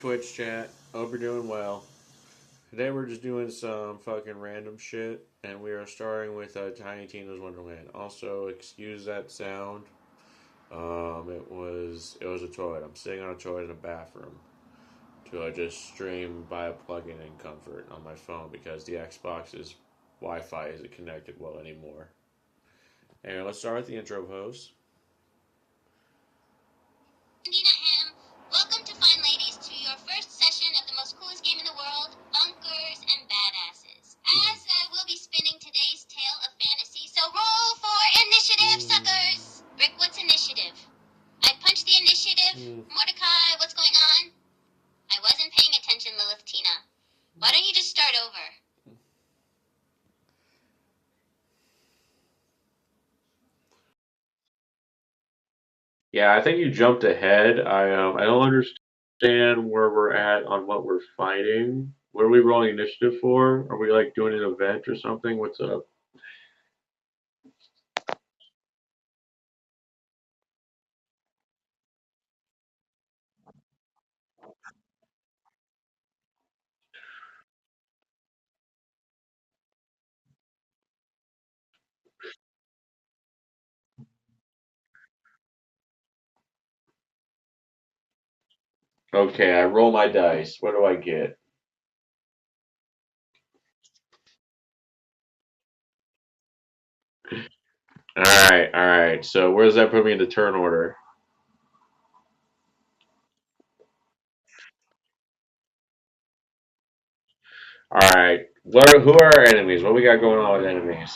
Twitch chat. Hope you're doing well. Today we're just doing some fucking random shit, and we are starting with Tiny Tina's Wonderland. Also, excuse that sound. It was a toilet. I'm sitting on a toilet in a bathroom to just stream by a plugin in comfort on my phone because the Xbox's Wi-Fi isn't connected well anymore. Anyway, let's start with the intro host. Welcome to Fine Ladies to your first session of the most coolest game in the world, Bunkers and Badasses. As we'll be spinning today's tale of fantasy, so roll for initiative, suckers! Rick, what's initiative? I punched the initiative. Mordecai, what's going on? I wasn't paying attention, Lilith Tina. Why don't you just start over? Yeah, I think you jumped ahead. I don't understand where we're at on what we're fighting. What are we rolling initiative for? Are we like doing an event or something? What's up? Okay, I roll my dice. What do I get? All right. So where does that put me in the turn order? All right. Who are our enemies? What we got going on with enemies?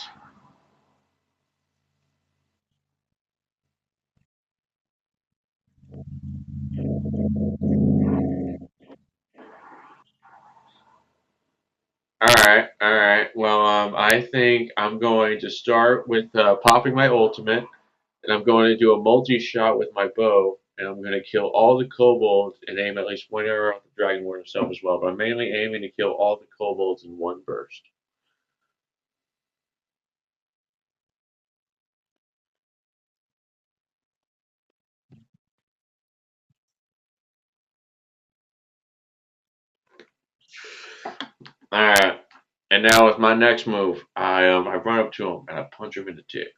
All right. Well, I think I'm going to start with popping my ultimate, and I'm going to do a multi-shot with my bow, and I'm going to kill all the kobolds and aim at least one arrow at the dragonborn himself as well. But I'm mainly aiming to kill all the kobolds in one burst. All right. And now with my next move, I run up to him and I punch him in the tip.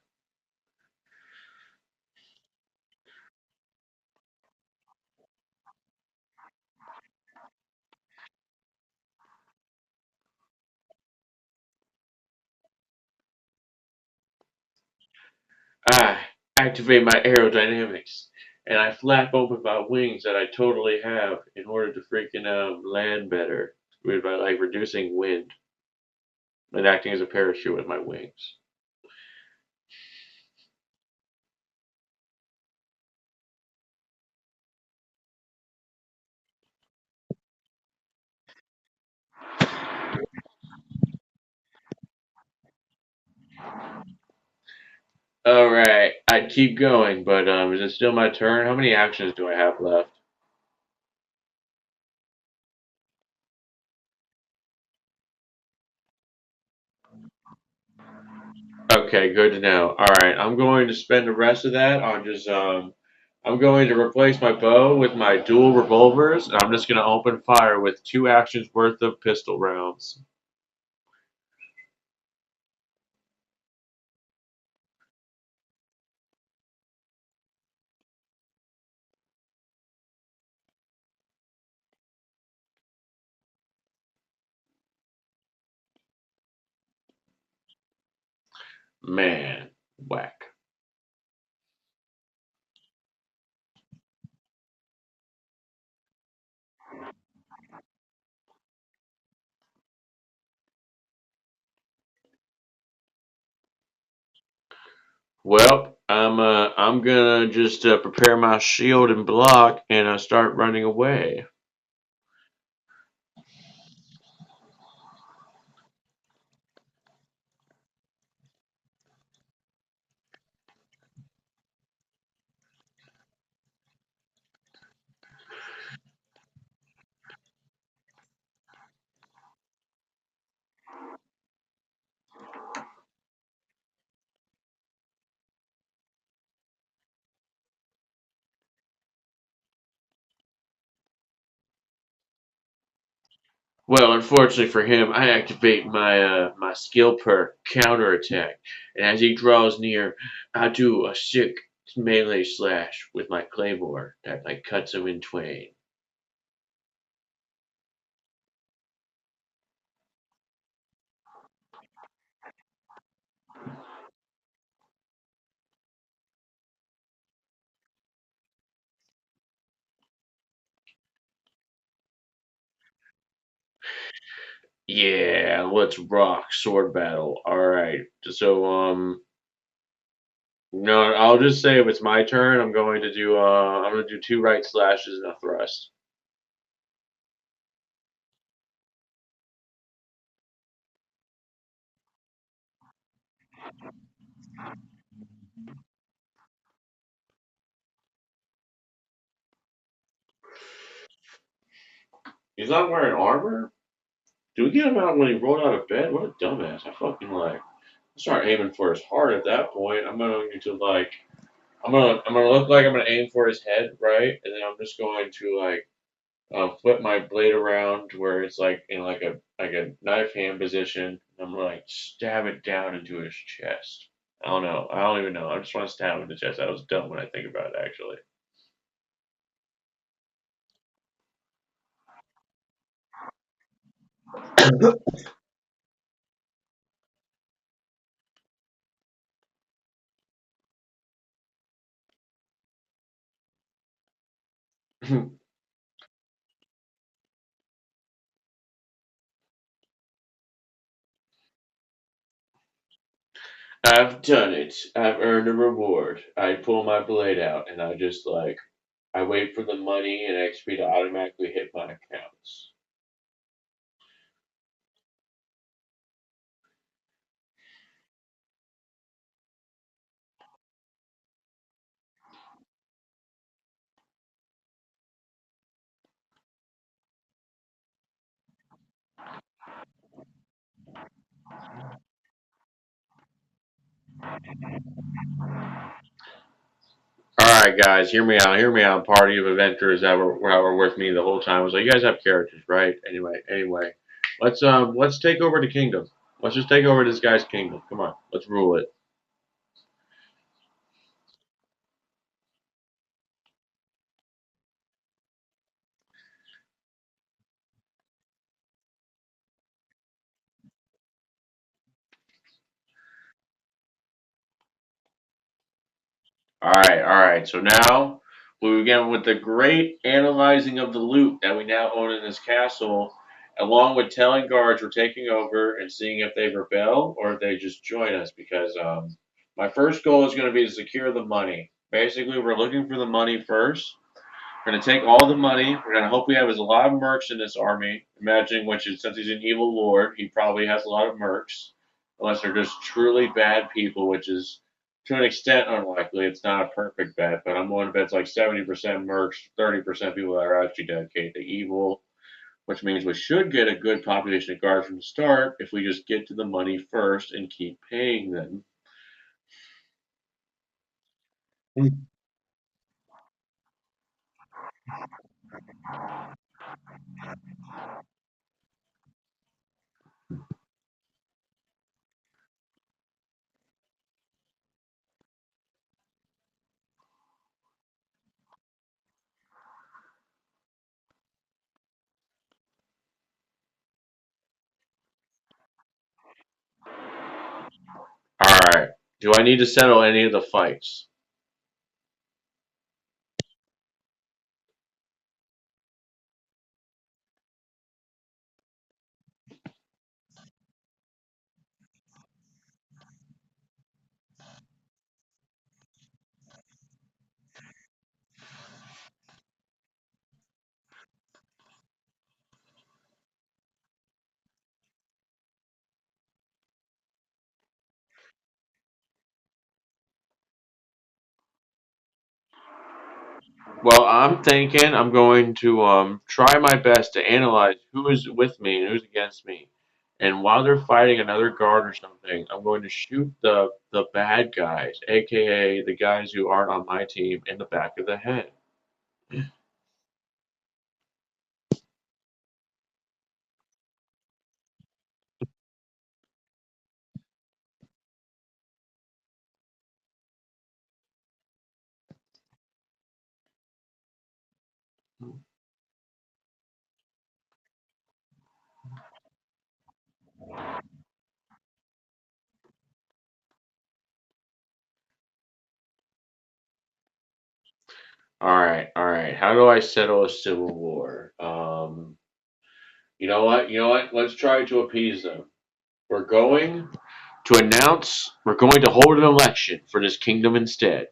I activate my aerodynamics and I flap open my wings that I totally have in order to freaking land better by like reducing wind and acting as a parachute with my wings. All right, I'd keep going, but is it still my turn? How many actions do I have left? Okay, good to know. All right, I'm going to spend the rest of that on just I'm going to replace my bow with my dual revolvers, and I'm just going to open fire with 2 actions worth of pistol rounds. Man, whack. Well, I'm gonna just prepare my shield and block and start running away. Well, unfortunately for him, I activate my skill perk counterattack, and as he draws near, I do a sick melee slash with my claymore that like cuts him in twain. Yeah, let's rock sword battle. All right, so no, I'll just say if it's my turn, I'm gonna do two right slashes and a thrust. He's not wearing armor. Do we get him out when he rolled out of bed? What a dumbass! I fucking like. Start aiming for his heart at that point. I'm gonna look like I'm gonna aim for his head, right? And then I'm just going to like flip my blade around to where it's like in like a knife hand position. I'm gonna like stab it down into his chest. I don't know. I don't even know. I just want to stab him in the chest. That was dumb when I think about it, actually. I've done it. I've earned a reward. I pull my blade out and I just like I wait for the money and XP to automatically hit my accounts. All right, guys, hear me out. Hear me out. Party of adventurers that were with me the whole time. I was like, you guys have characters, right? Anyway, let's take over the kingdom. Let's just take over this guy's kingdom. Come on, let's rule it. All right. So now we begin with the great analyzing of the loot that we now own in this castle, along with telling guards we're taking over and seeing if they rebel or if they just join us. Because my first goal is going to be to secure the money. Basically, we're looking for the money first. We're going to take all the money. We're going to hope we have a lot of mercs in this army. Imagining which is since he's an evil lord, he probably has a lot of mercs, unless they're just truly bad people, which is to an extent unlikely. It's not a perfect bet, but I'm willing to bet it's like 70% mercs, 30% people that are actually dedicated to evil, which means we should get a good population of guards from the start if we just get to the money first and keep paying them. All right. Do I need to settle any of the fights? Well, I'm thinking I'm going to try my best to analyze who is with me and who's against me. And while they're fighting another guard or something, I'm going to shoot the bad guys, aka the guys who aren't on my team, in the back of the head. All right, all right. How do I settle a civil war? You know what? You know what? Let's try to appease them. We're going to announce we're going to hold an election for this kingdom instead.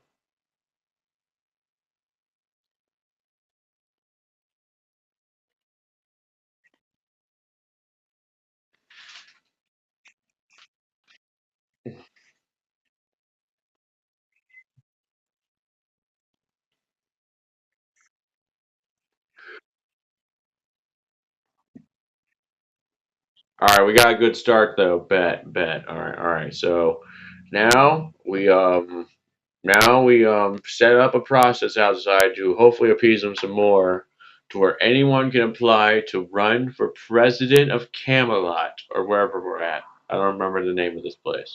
All right, we got a good start though. Bet, bet. All right. So now we set up a process outside to hopefully appease them some more, to where anyone can apply to run for president of Camelot or wherever we're at. I don't remember the name of this place.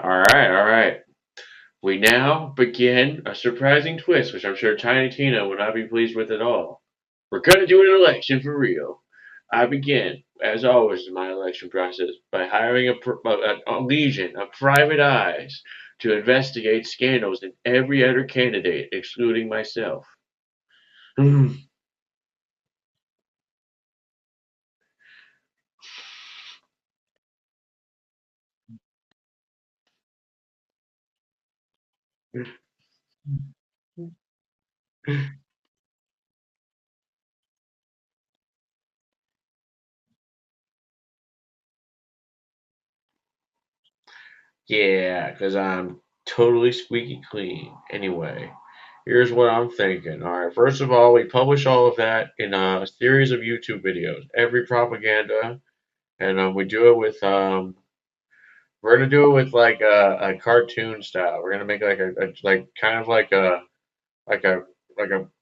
All right, all right. We now begin a surprising twist, which I'm sure Tiny Tina will not be pleased with at all. We're gonna do an election for real. I begin, as always in my election process, by hiring a legion of private eyes to investigate scandals in every other candidate, excluding myself. Yeah, because I'm totally squeaky clean. Anyway, here's what I'm thinking. All right, first of all, we publish all of that in a series of YouTube videos, every propaganda, and we do it with we're gonna do it with like a cartoon style. We're gonna make like a like kind of like a like a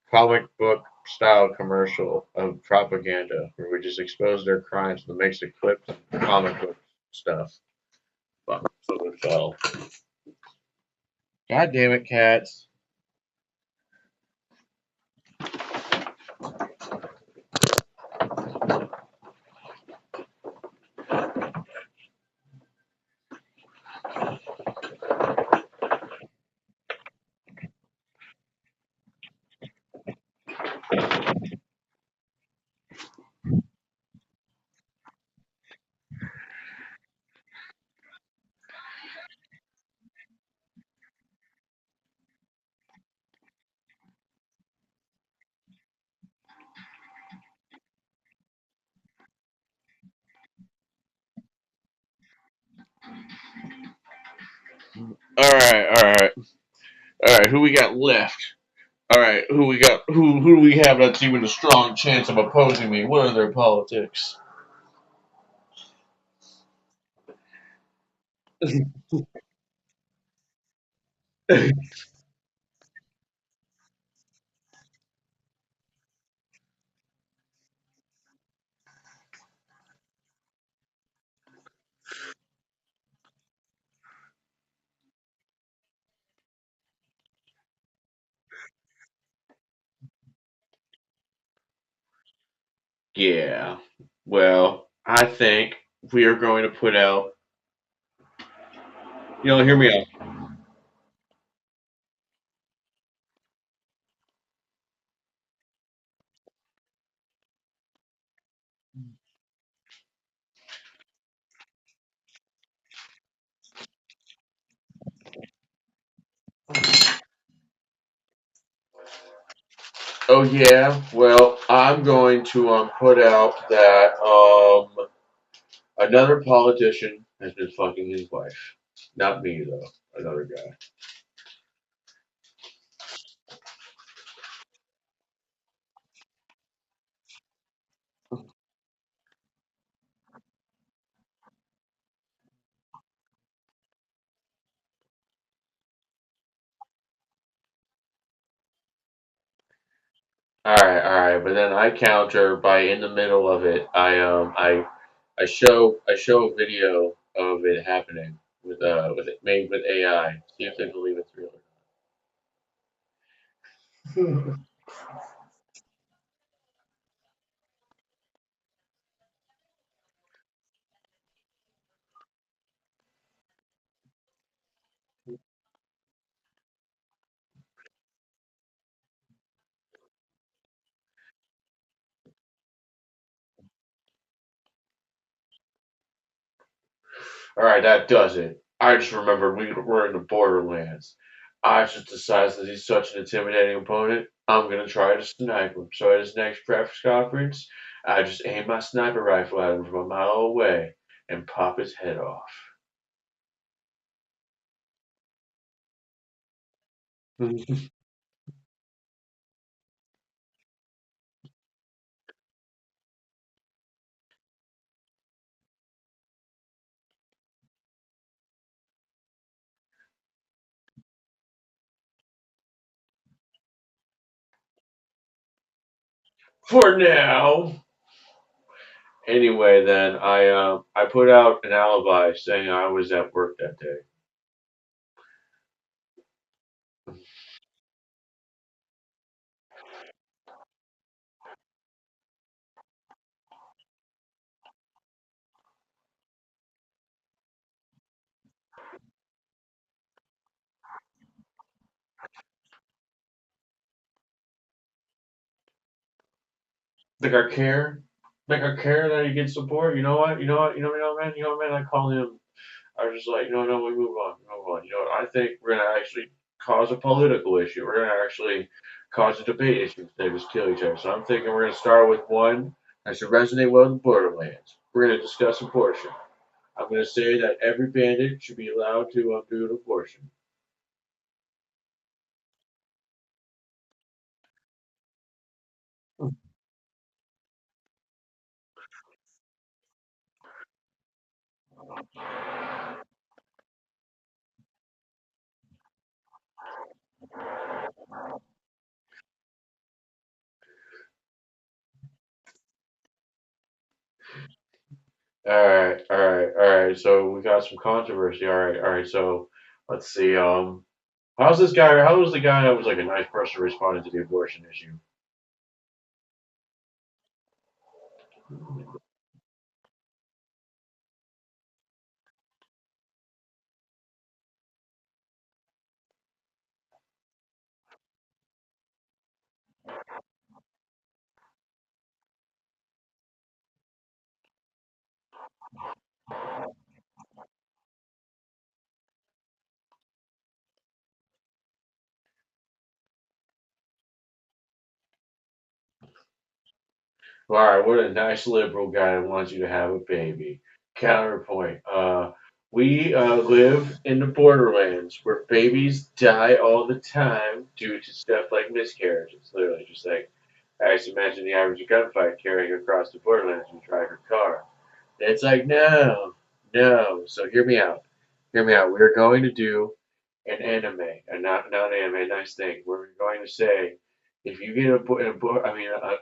comic book style commercial of propaganda where we just expose their crimes with a mix of clips and comic book stuff. Fuck, something fell. God damn it, cats. Alright, alright. Alright, who we got left? Alright, who we got who do we have that's even a strong chance of opposing me? What are their politics? Yeah. Well, I think we are going to put out, hear me out. Oh yeah. Well, I'm going to put out that another politician has been fucking his wife. Not me though. Another guy. all right, but then I counter by in the middle of it. I show a video of it happening with it made with AI. See if they believe it's real. All right, that does it. I just remembered we were in the Borderlands. I just decided that he's such an intimidating opponent, I'm gonna try to snipe him. So at his next press conference, I just aim my sniper rifle at him from a mile away and pop his head off. For now. Anyway, then I put out an alibi saying I was at work that day. Like I care, like I care that he gets support. You know what? You know what? Man. You know what, man. I call him. I was just like, no, we move on, move on. You know what? I think we're gonna actually cause a political issue. We're gonna actually cause a debate issue instead of just kill each other. So I'm thinking we're gonna start with one that should resonate well in Borderlands. We're gonna discuss abortion. I'm gonna say that every bandit should be allowed to do an abortion. All right. So we got some controversy. All right. So let's see. How's this guy? How was the guy that was like a nice person responding to the abortion issue? All right. What a nice liberal guy that wants you to have a baby. Counterpoint. We live in the borderlands where babies die all the time due to stuff like miscarriages. Literally, just like I just imagine the average gunfight carrying across the borderlands when you drive your car. It's like, no, no. So hear me out. Hear me out. We're going to do an anime, and not an anime, a nice thing. We're going to say, if you get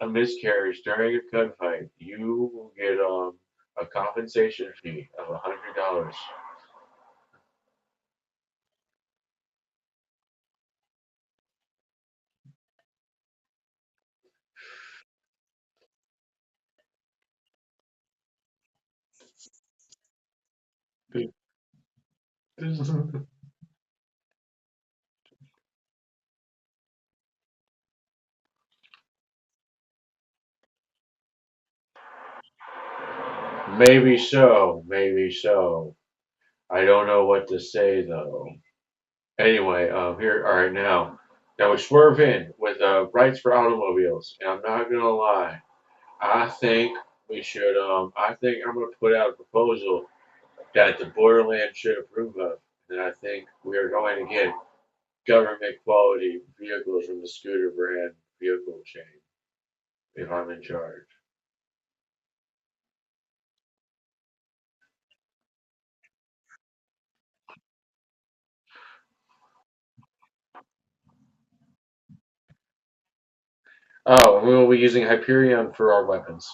a miscarriage during a gunfight, you will get a compensation fee of $100. Maybe so, maybe so. I don't know what to say though. Anyway, here, all right, now we swerve in with rights for automobiles, and I'm not gonna lie. I think we should. I think I'm gonna put out a proposal that the Borderland should approve of, and I think we are going to get government quality vehicles from the scooter brand vehicle chain if I'm in charge. Oh, and we will be using Hyperion for our weapons.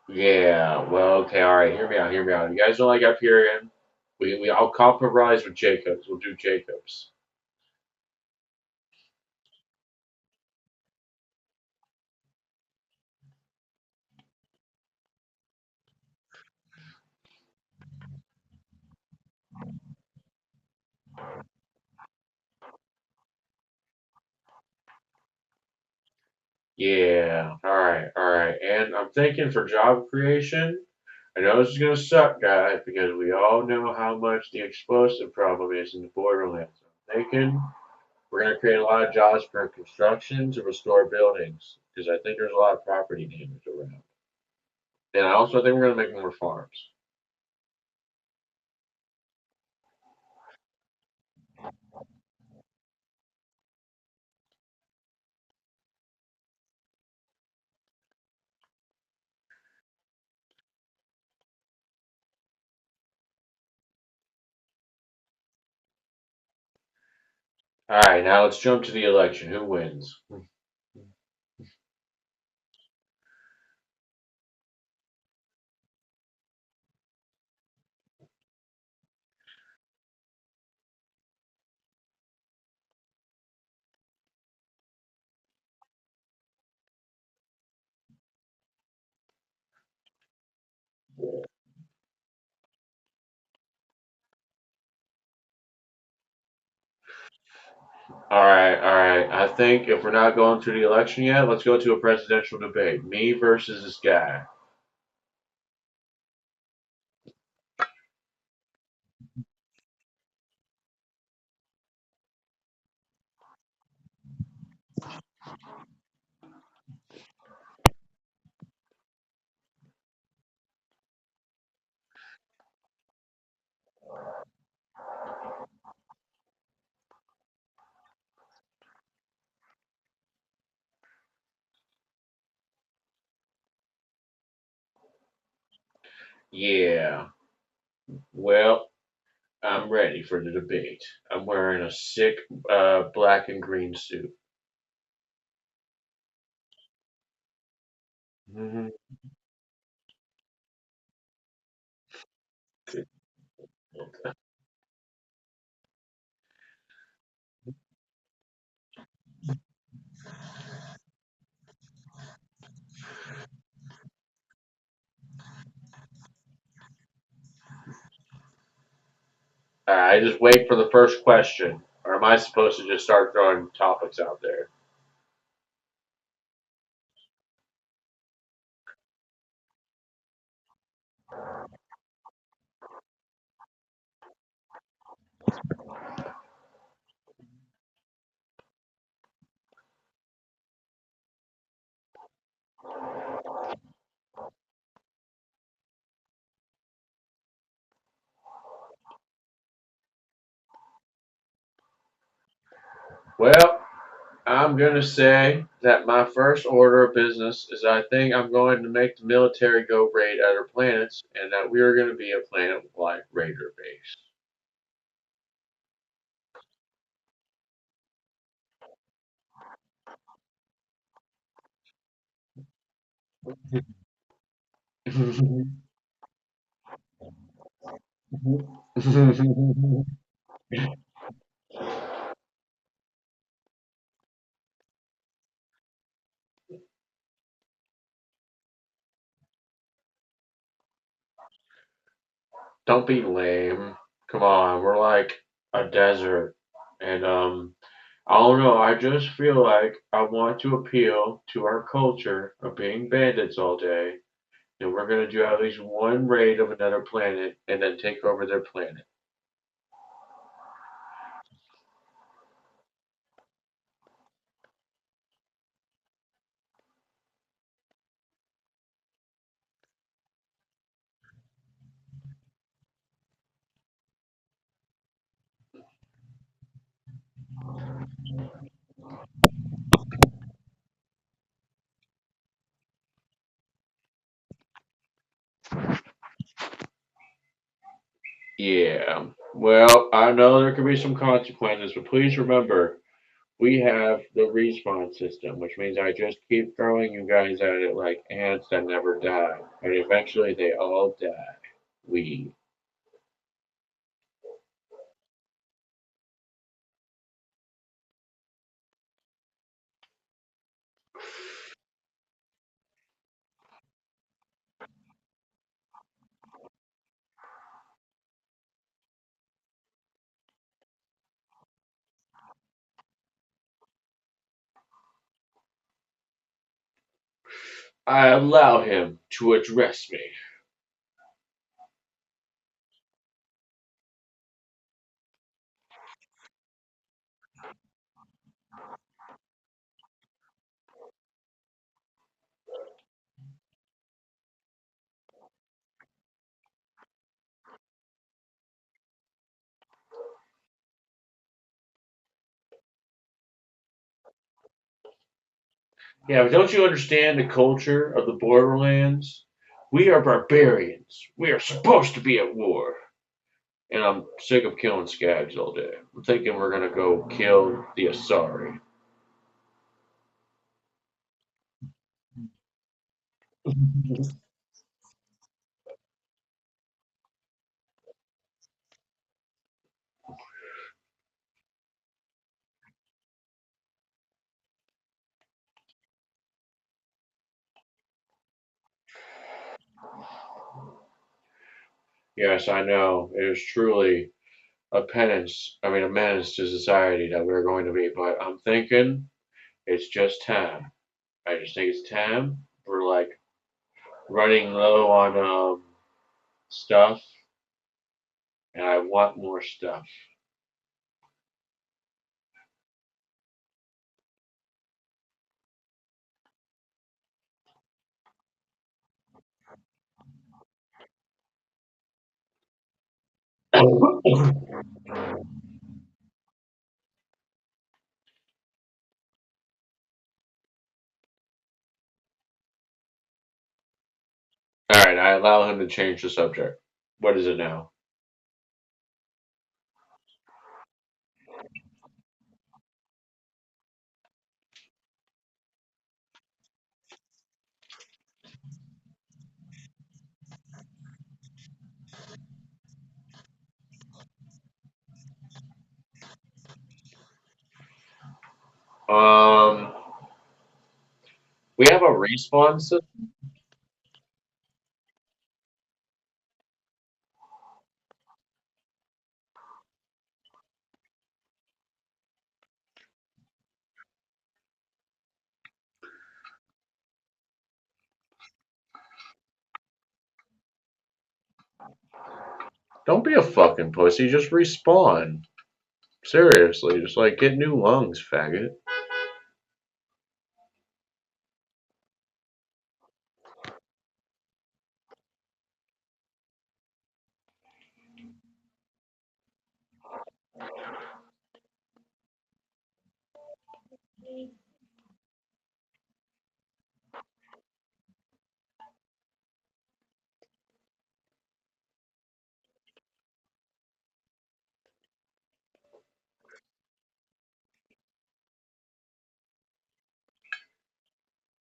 Yeah, well, okay, all right. Hear me out. Hear me out. You guys don't like Hyperion? I'll compromise with Jacobs. We'll do Jacobs. Yeah, all right, all right. And I'm thinking for job creation, I know this is gonna suck, guys, because we all know how much the explosive problem is in the Borderlands. I'm thinking we're gonna create a lot of jobs for construction to restore buildings, because I think there's a lot of property damage around. And I also think we're gonna make more farms. All right, now let's jump to the election. Who wins? All right, all right. I think if we're not going to the election yet, let's go to a presidential debate. Me versus this guy. Yeah. Well, I'm ready for the debate. I'm wearing a sick black and green suit. Mhm. I just wait for the first question, or am I supposed to just start throwing topics out there? Well, I'm gonna say that my first order of business is I think I'm going to make the military go raid other planets, and that we are going to be a planet-wide raider base. Don't be lame. Come on, we're like a desert, and I don't know. I just feel like I want to appeal to our culture of being bandits all day, and we're gonna do at least one raid of another planet and then take over their planet. Yeah. Well, I know there could be some consequences, but please remember, we have the respawn system, which means I just keep throwing you guys at it like ants that never die, and eventually they all die. We. I allow him to address me. Yeah, but don't you understand the culture of the Borderlands? We are barbarians. We are supposed to be at war. And I'm sick of killing skags all day. I'm thinking we're gonna go kill the Asari. Yes, I know. It is truly a penance, I mean, a menace to society that we're going to be, but I'm thinking it's just time. I just think it's time. We're like running low on stuff, and I want more stuff. All right, I allow him to change the subject. What is it now? Um, we have a respawn system. Don't be a fucking pussy. Just respawn. Seriously, just like get new lungs, faggot.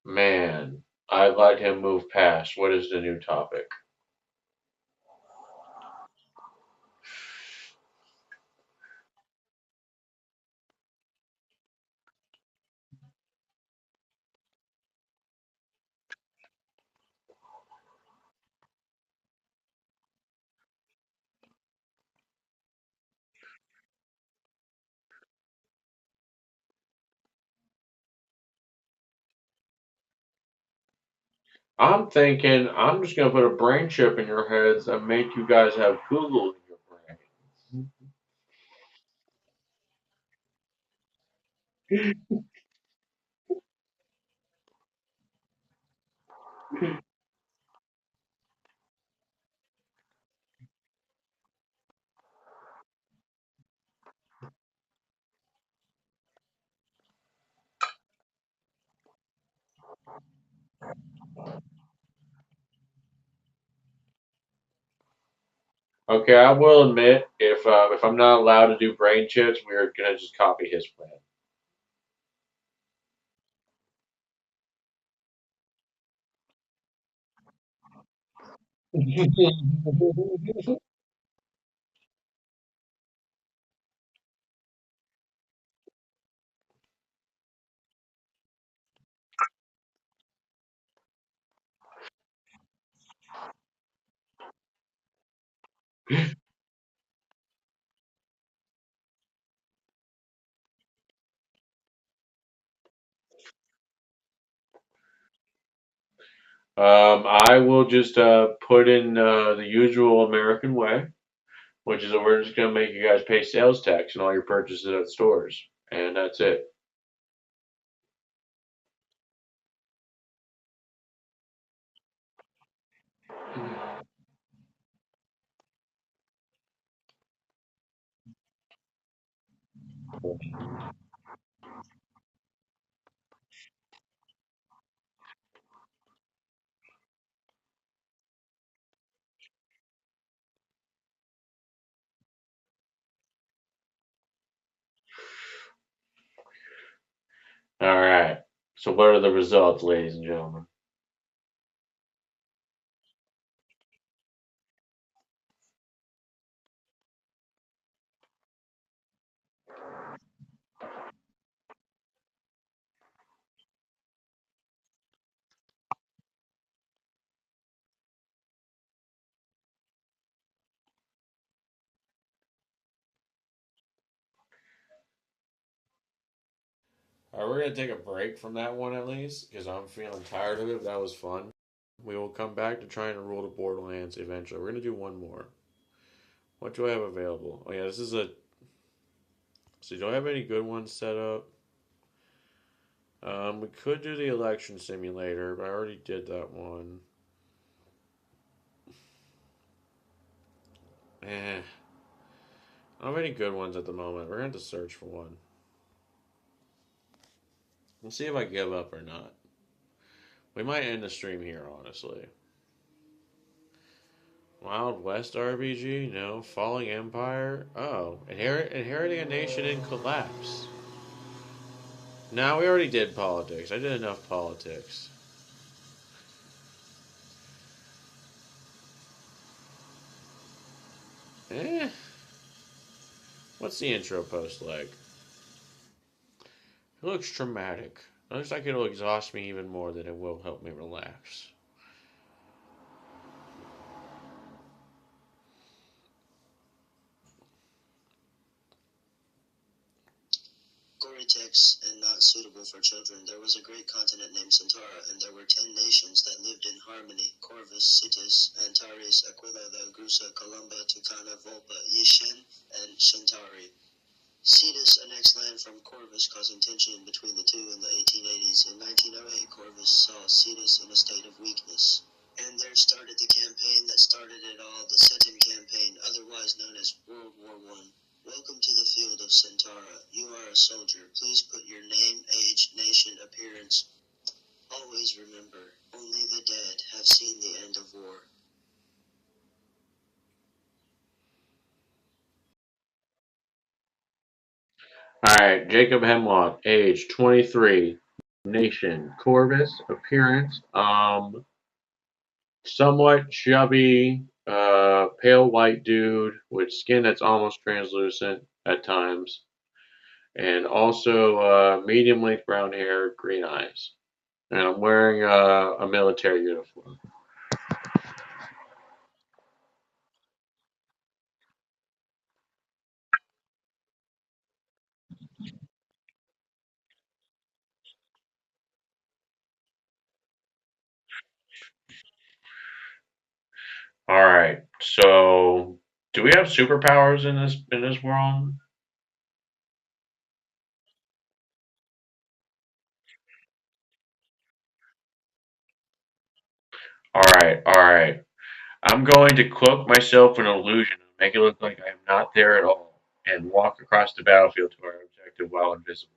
Man, I let him move past. What is the new topic? I'm thinking I'm just gonna put a brain chip in your heads and make you guys have Google in your Okay, I will admit if I'm not allowed to do brain chips, we're gonna just copy his plan. I will just put in the usual American way, which is that we're just gonna make you guys pay sales tax on all your purchases at stores, and that's it. All right. So what are the results, ladies and gentlemen? All right, we're gonna take a break from that one at least, because I'm feeling tired of it. That was fun. We will come back to trying to rule the Borderlands eventually. We're gonna do one more. What do I have available? Oh yeah, this is a. So do I have any good ones set up? We could do the election simulator, but I already did that one. Eh, I don't have any good ones at the moment. We're gonna have to search for one. We'll see if I give up or not. We might end the stream here, honestly. Wild West RPG? No. Falling Empire? Oh. Inheriting a Nation in Collapse. No, we already did politics. I did enough politics. Eh. What's the intro post like? It looks traumatic. It looks like it'll exhaust me even more than it will help me relax. Gory text and not suitable for children. There was a great continent named Centaura, and there were 10 nations that lived in harmony: Corvus, Citus, Antares, Aquila, Grusa, Columba, Tucana, Volpa, Yishen, and Centauri. Cetus annexed land from Corvus, causing tension between the two in the 1880s. In 1908, Corvus saw Cetus in a state of weakness. And there started the campaign that started it all, the Cetan Campaign, otherwise known as World War I. Welcome to the field of Centaura. You are a soldier. Please put your name, age, nation, appearance. Always remember, only the dead have seen the end of war. Alright, Jacob Hemlock, age 23, nation Corvus, appearance, somewhat chubby, pale white dude with skin that's almost translucent at times, and also medium length brown hair, green eyes. And I'm wearing a military uniform. Alright, so do we have superpowers in this world? Alright. I'm going to cloak myself in illusion and make it look like I am not there at all, and walk across the battlefield to our objective while invisible.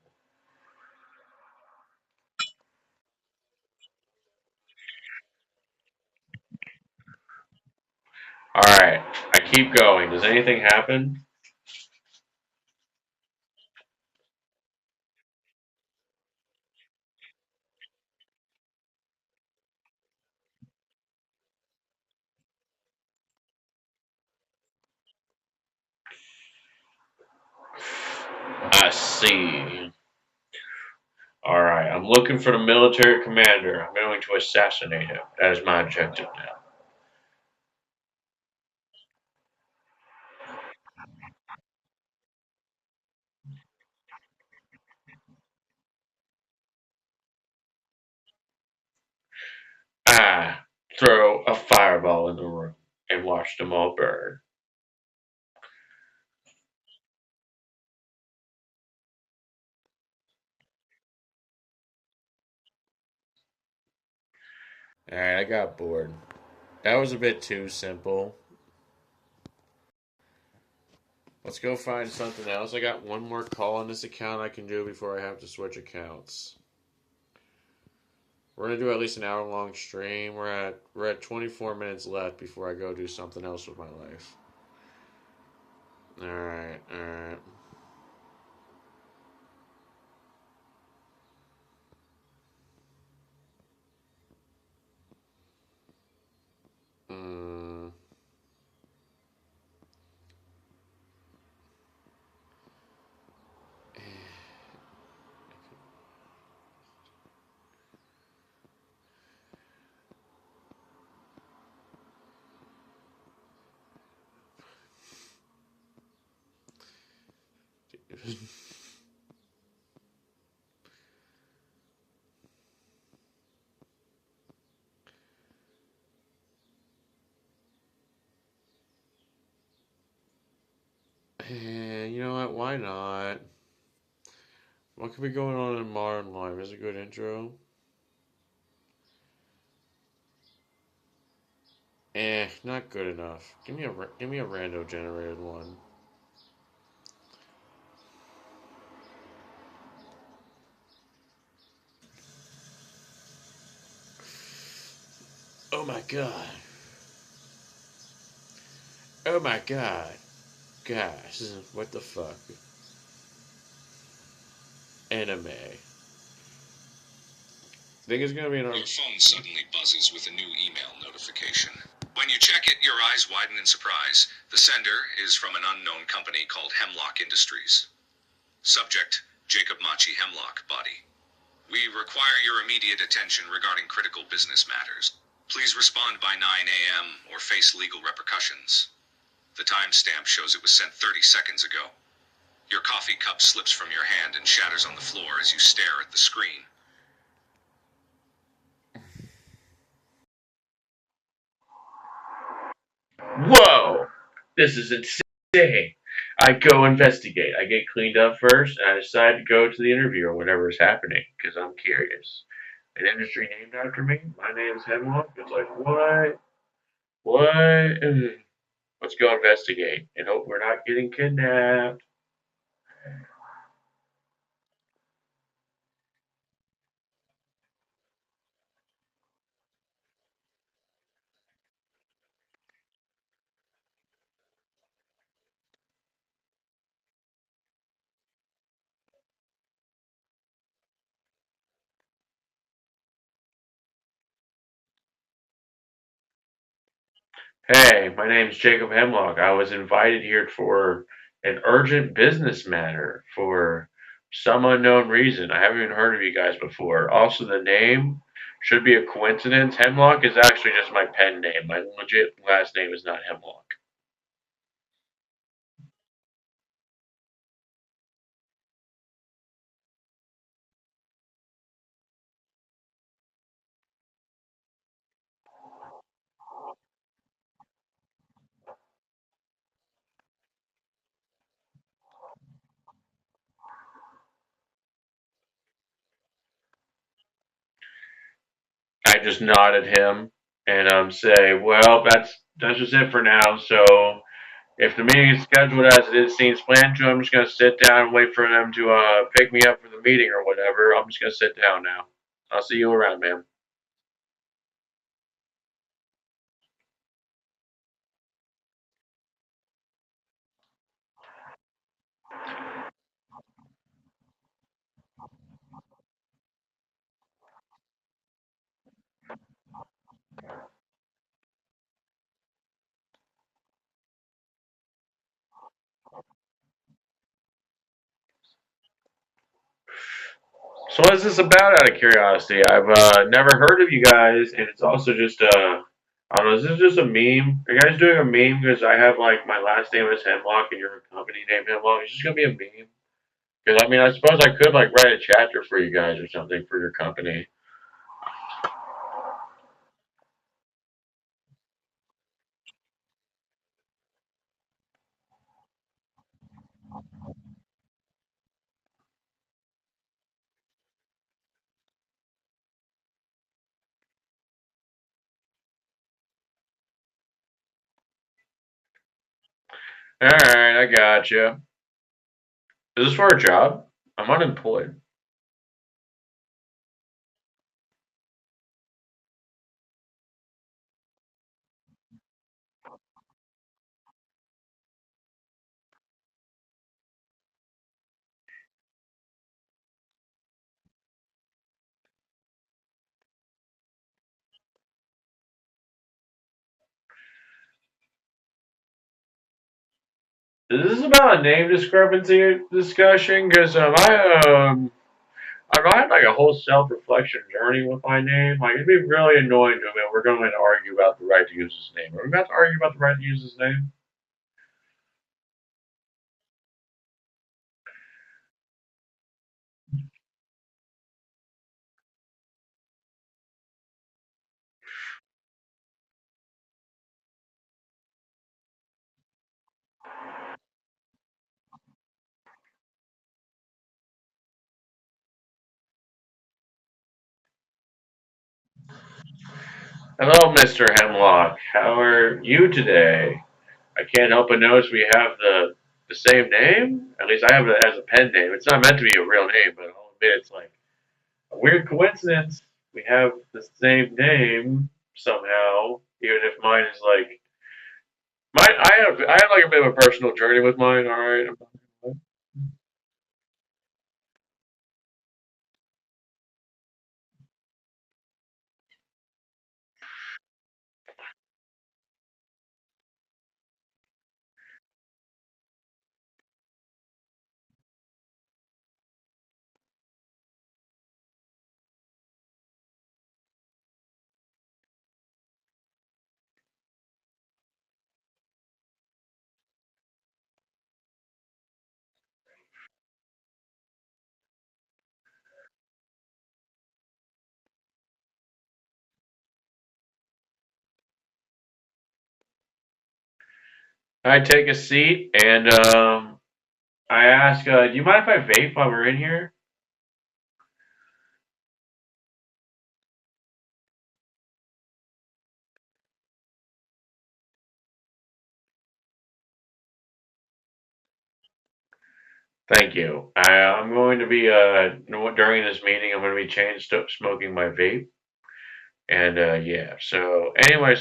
Alright, I keep going. Does anything happen? I see. Alright, I'm looking for the military commander. I'm going to assassinate him. That is my objective now. I throw a fireball in the room and watch them all burn. Alright, I got bored. That was a bit too simple. Let's go find something else. I got one more call on this account I can do before I have to switch accounts. We're gonna do at least an hour long stream. We're at 24 minutes left before I go do something else with my life. Alright, alright. Mm. You know what? Why not? What could be going on in modern life? Is a good intro. Not good enough. Give me a rando generated one. Oh my god. Oh my god. Gosh, what the fuck? Anime. Think it's gonna be an. Your phone suddenly buzzes with a new email notification. When you check it, your eyes widen in surprise. The sender is from an unknown company called Hemlock Industries. Subject, Jacob Machi Hemlock, body. We require your immediate attention regarding critical business matters. Please respond by 9 a.m. or face legal repercussions. The timestamp shows it was sent 30 seconds ago. Your coffee cup slips from your hand and shatters on the floor as you stare at the screen. Whoa! This is insane. I go investigate. I get cleaned up first, and I decide to go to the interview or whatever is happening because I'm curious. An industry named after me. My name's Hemlock. It's like what? What? Let's go investigate and hope we're not getting kidnapped. Hey, my name's Jacob Hemlock. I was invited here for an urgent business matter for some unknown reason. I haven't even heard of you guys before. Also, the name should be a coincidence. Hemlock is actually just my pen name. My legit last name is not Hemlock. I just nod at him and say, "Well, that's just it for now. So if the meeting is scheduled as it seems planned to, I'm just gonna sit down and wait for them to pick me up for the meeting or whatever. I'm just gonna sit down now. I'll see you around, man." So what is this about? Out of curiosity, I've never heard of you guys, and it's also just I don't know. Is this just a meme? Are you guys doing a meme? Because I have like my last name is Hemlock, and your company name Hemlock. It's just gonna be a meme. Because I mean, I suppose I could like write a chapter for you guys or something for your company. All right, I got you. Is this for a job? I'm unemployed. Is this about a name discrepancy discussion? Because I've had like a whole self-reflection journey with my name. Like it'd be really annoying to me. We're going to argue about the right to use his name. Are we about to argue about the right to use his name? Hello, Mr. Hemlock. How are you today? I can't help but notice we have the same name. At least I have it as a pen name. It's not meant to be a real name, but I'll admit it's like a weird coincidence. We have the same name somehow, even if mine is like mine. I have like a bit of a personal journey with mine. All right. I take a seat and I ask, do you mind if I vape while we're in here? Thank you. I'm going to be during this meeting. I'm going to be changed to smoking my vape, and yeah. So anyway,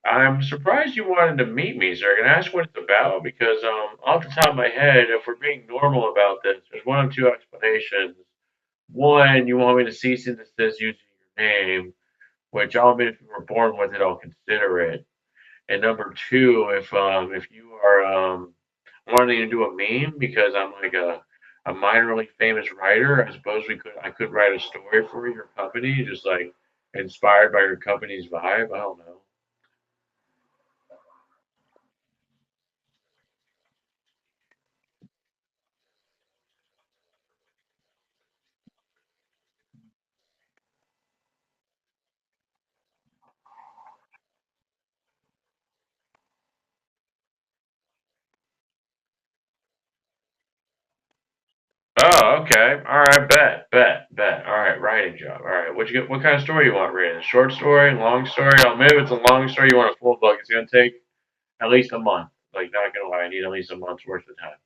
I'm surprised you wanted to meet me, sir. Can I ask what it's about? Because off the top of my head, if we're being normal about this, there's one of two explanations. One, you want me to cease and desist using your name, which I'll admit if you were born with it, I'll consider it. And number two, if you are wanting to do a meme because I'm like a minorly famous writer, I suppose I could write a story for your company, just like inspired by your company's vibe. I don't know. Oh, okay. All right, bet. All right, writing job. All right, what kind of story you want written? Short story, long story? Oh, maybe it's a long story. You want a full book? It's gonna take at least a month. Like, not gonna lie, I need at least a month's worth of time.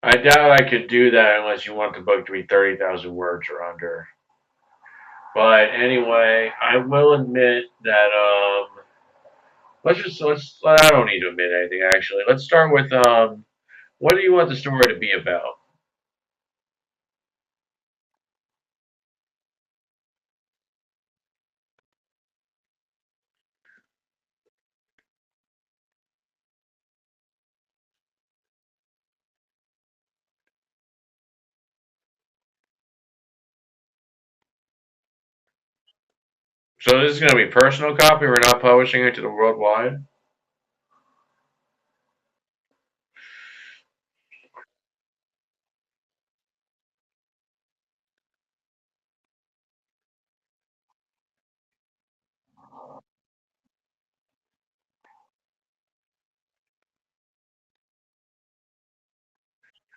I doubt I could do that unless you want the book to be 30,000 words or under. But anyway, I will admit that let's. I don't need to admit anything actually. Let's start with what do you want the story to be about? So this is going to be personal copy. We're not publishing it to the worldwide.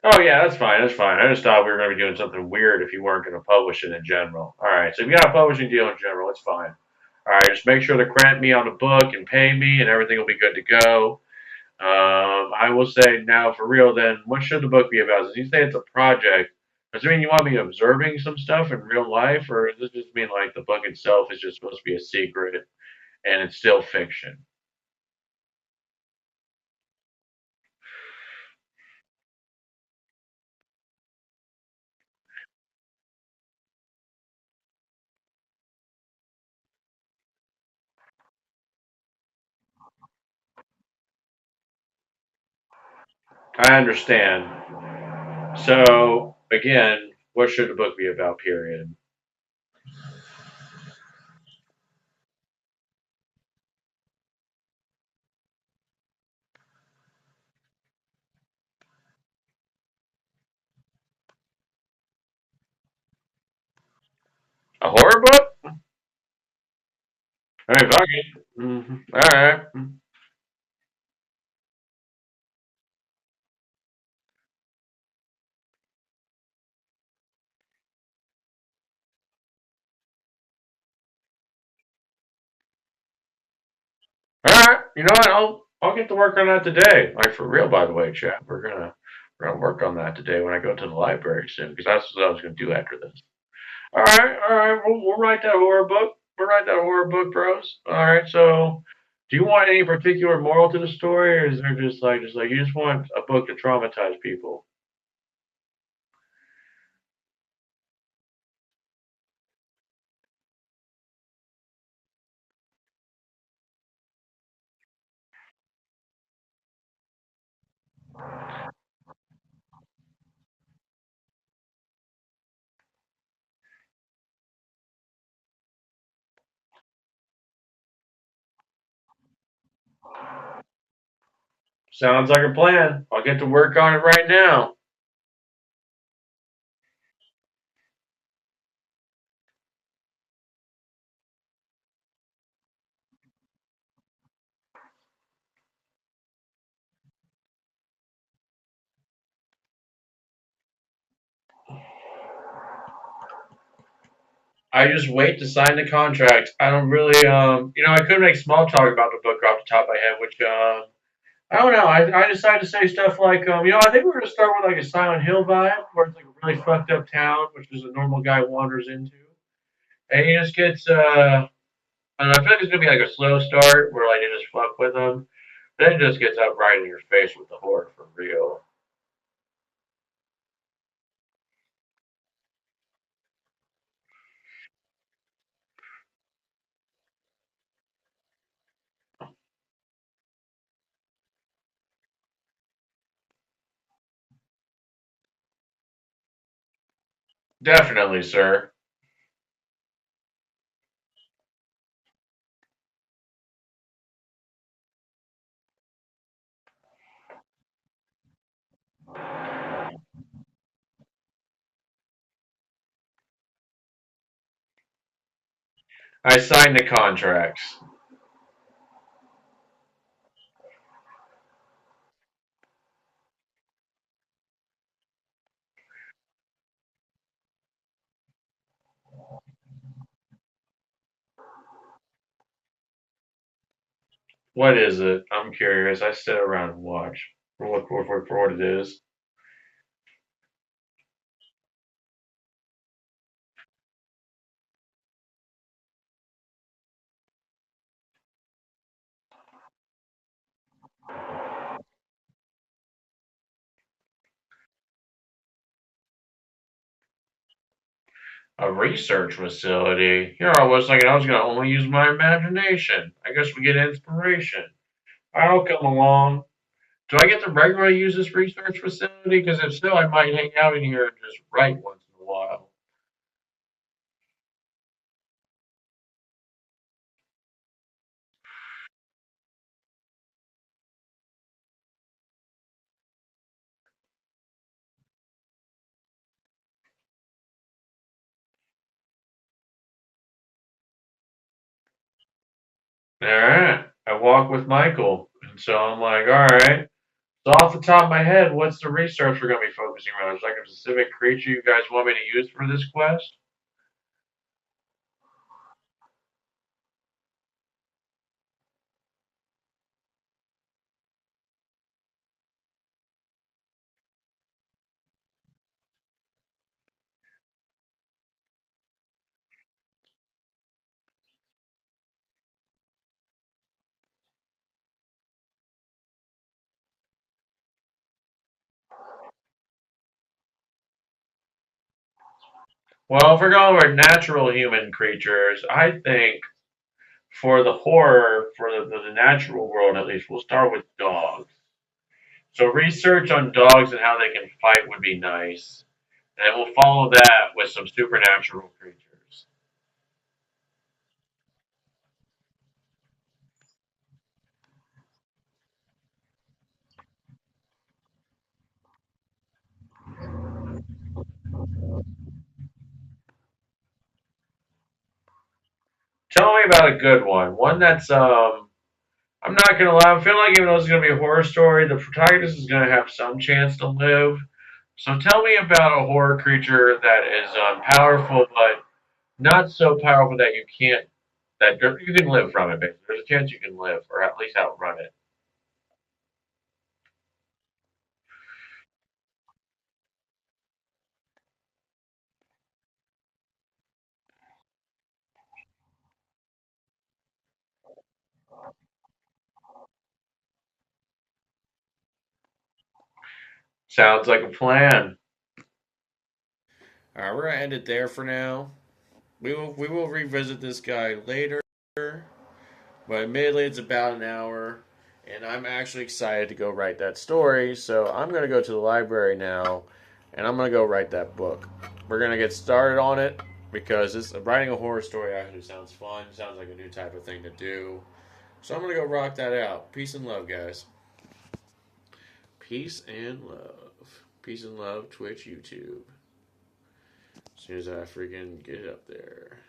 Oh yeah, that's fine. That's fine. I just thought we were going to be doing something weird if you weren't going to publish it in general. All right. So if you got a publishing deal in general, it's fine. All right. Just make sure to credit me on the book and pay me, and everything will be good to go. I will say now for real. Then, what should the book be about? Since you say it's a project, does it mean you want me observing some stuff in real life, or does this just mean like the book itself is just supposed to be a secret and it's still fiction? I understand. So again, what should the book be about? Period. A horror book? I mean, fuck it. All right. All right. You know what? I'll get to work on that today. Like for real, by the way, chap. We're gonna work on that today when I go to the library soon, because that's what I was gonna do after this. All right. We'll write that horror book. We'll write that horror book, bros. All right. So, do you want any particular moral to the story, or is there just like you just want a book to traumatize people? Sounds like a plan. I'll get to work on it right now. I just wait to sign the contract. I don't really, I could make small talk about the book off the top of my head, which, I don't know. I decided to say stuff like, I think we're gonna start with like a Silent Hill vibe, where it's like a really fucked up town, which is a normal guy wanders into, and he just gets, I don't know. I feel like it's gonna be like a slow start where like they just fuck with him, then it just gets up right in your face with the horror for real. Definitely, sir. I signed the contracts. What is it? I'm curious. I sit around and watch for what it is. A research facility? Here I was thinking I was going to only use my imagination. I guess we get inspiration. I'll come along. Do I get to regularly use this research facility? Because if so, I might hang out in here and just write once in a while. Alright. I walk with Michael. And so I'm like, alright. So off the top of my head, what's the research we're going to be focusing on? Is there like a specific creature you guys want me to use for this quest? Well, if we're going with natural human creatures, I think for the horror, for the natural world at least, we'll start with dogs. So research on dogs and how they can fight would be nice. And then we'll follow that with some supernatural creatures. Tell me about a good one. One that's I'm not gonna lie, I feel like even though it's gonna be a horror story, the protagonist is gonna have some chance to live. So tell me about a horror creature that is powerful, but not so powerful that you can't that you can live from it. Basically, there's a chance you can live, or at least outrun it. Sounds like a plan. All right, we're gonna end it there for now. We will revisit this guy later, but admittedly it's about an hour, and I'm actually excited to go write that story. So I'm gonna go to the library now, and I'm gonna go write that book. We're gonna get started on it because writing a horror story actually sounds fun. Sounds like a new type of thing to do. So I'm gonna go rock that out. Peace and love, guys. Peace and love. Peace and love, Twitch, YouTube. As soon as I freaking get it up there.